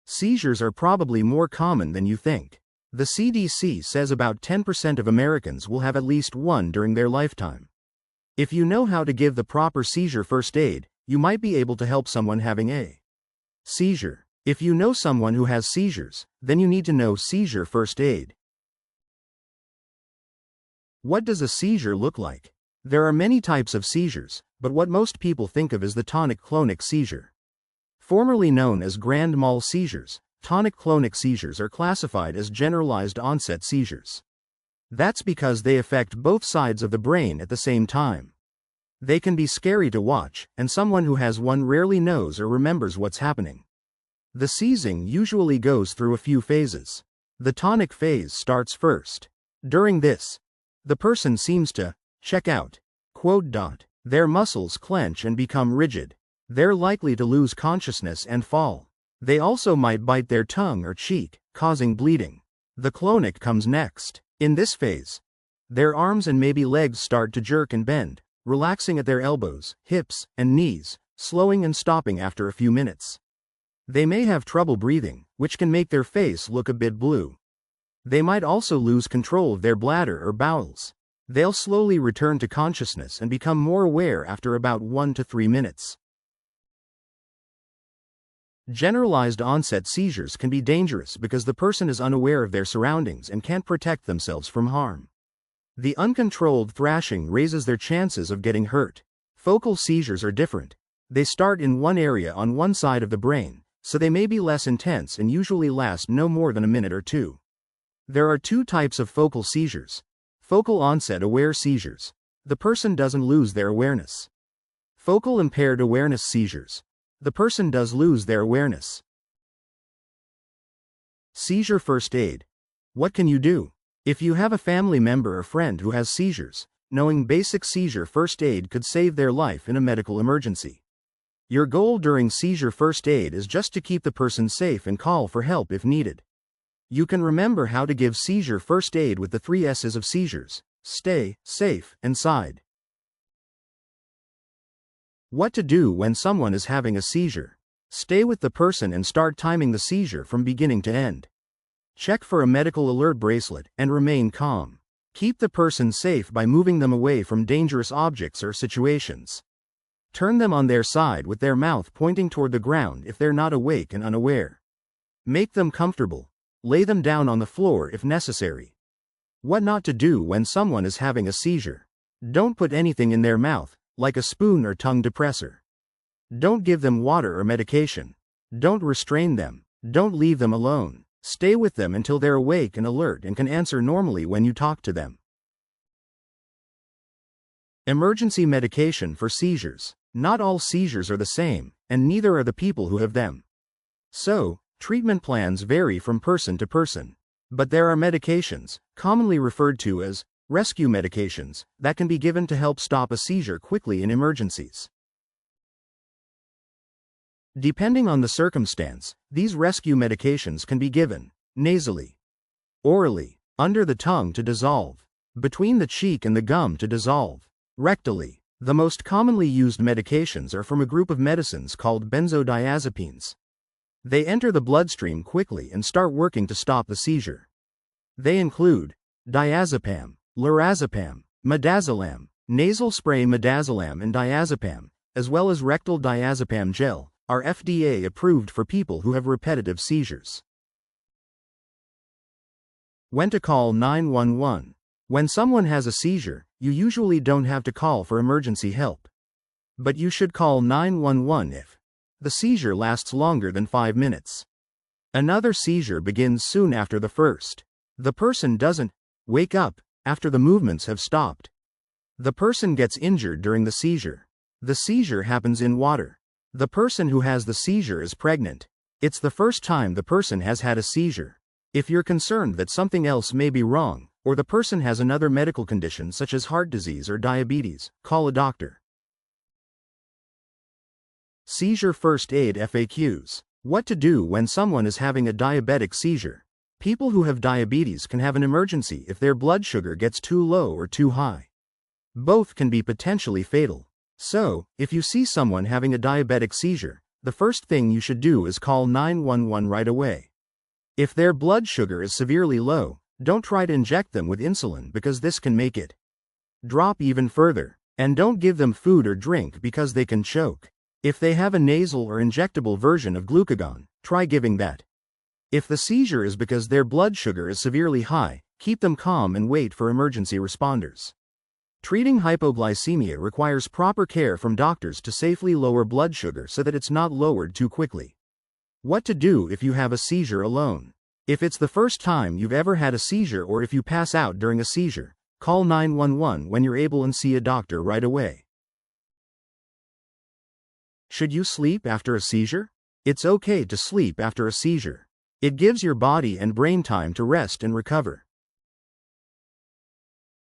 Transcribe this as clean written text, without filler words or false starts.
Seizures are probably more common than you think. The CDC says about 10% of Americans will have at least one during their lifetime. If you know how to give the proper seizure first aid, you might be able to help someone having a seizure. If you know someone who has seizures, then you need to know seizure first aid. What does a seizure look like? There are many types of seizures, but what most people think of is the tonic-clonic seizure. Formerly known as grand mal seizures, tonic-clonic seizures are classified as generalized onset seizures. That's because they affect both sides of the brain at the same time. They can be scary to watch, and someone who has one rarely knows or remembers what's happening. The seizing usually goes through a few phases. The tonic phase starts first. During this, the person seems to check out. Their muscles clench and become rigid. They're likely to lose consciousness and fall. They also might bite their tongue or cheek, causing bleeding. The clonic comes next. In this phase, their arms and maybe legs start to jerk and bend, relaxing at their elbows, hips, and knees, slowing and stopping after a few minutes. They may have trouble breathing, which can make their face look a bit blue. They might also lose control of their bladder or bowels. They'll slowly return to consciousness and become more aware after about 1 to 3 minutes. Generalized onset seizures can be dangerous because the person is unaware of their surroundings and can't protect themselves from harm. The uncontrolled thrashing raises their chances of getting hurt. Focal seizures are different. They start in one area on one side of the brain, so they may be less intense and usually last no more than a minute or two. There are two types of focal seizures. Focal onset aware seizures. The person doesn't lose their awareness. Focal impaired awareness seizures. The person does lose their awareness. Seizure first aid. What can you do? If you have a family member or friend who has seizures, knowing basic seizure first aid could save their life in a medical emergency. Your goal during seizure first aid is just to keep the person safe and call for help if needed. You can remember how to give seizure first aid with the 3 S's of seizures: stay, safe, and side. What to do when someone is having a seizure? Stay with the person and start timing the seizure from beginning to end. Check for a medical alert bracelet and remain calm. Keep the person safe by moving them away from dangerous objects or situations. Turn them on their side with their mouth pointing toward the ground if they're not awake and unaware. Make them comfortable. Lay them down on the floor if necessary. What not to do when someone is having a seizure? Don't put anything in their mouth, like a spoon or tongue depressor. Don't give them water or medication. Don't restrain them. Don't leave them alone. Stay with them until they're awake and alert and can answer normally when you talk to them. Emergency medication for seizures. Not all seizures are the same, and neither are the people who have them. So, treatment plans vary from person to person. But there are medications, commonly referred to as rescue medications, that can be given to help stop a seizure quickly in emergencies. Depending on the circumstance, these rescue medications can be given nasally, orally, under the tongue to dissolve, between the cheek and the gum to dissolve, rectally. The most commonly used medications are from a group of medicines called benzodiazepines. They enter the bloodstream quickly and start working to stop the seizure. They include diazepam, lorazepam, midazolam, nasal spray midazolam and diazepam, as well as rectal diazepam gel, are FDA approved for people who have repetitive seizures. When to call 911. When someone has a seizure, you usually don't have to call for emergency help. But you should call 911 if the seizure lasts longer than 5 minutes. Another seizure begins soon after the first. The person doesn't wake up after the movements have stopped. The person gets injured during the seizure. The seizure happens in water. The person who has the seizure is pregnant. It's the first time the person has had a seizure. If you're concerned that something else may be wrong, or the person has another medical condition such as heart disease or diabetes, call a doctor. Seizure first aid FAQs. What to do when someone is having a diabetic seizure. People who have diabetes can have an emergency if their blood sugar gets too low or too high. Both can be potentially fatal. So, if you see someone having a diabetic seizure, the first thing you should do is call 911 right away. If their blood sugar is severely low, don't try to inject them with insulin because this can make it drop even further. And don't give them food or drink because they can choke. If they have a nasal or injectable version of glucagon, try giving that. If the seizure is because their blood sugar is severely high, keep them calm and wait for emergency responders. Treating hypoglycemia requires proper care from doctors to safely lower blood sugar so that it's not lowered too quickly. What to do if you have a seizure alone? If it's the first time you've ever had a seizure or if you pass out during a seizure, call 911 when you're able and see a doctor right away. Should you sleep after a seizure? It's okay to sleep after a seizure. It gives your body and brain time to rest and recover.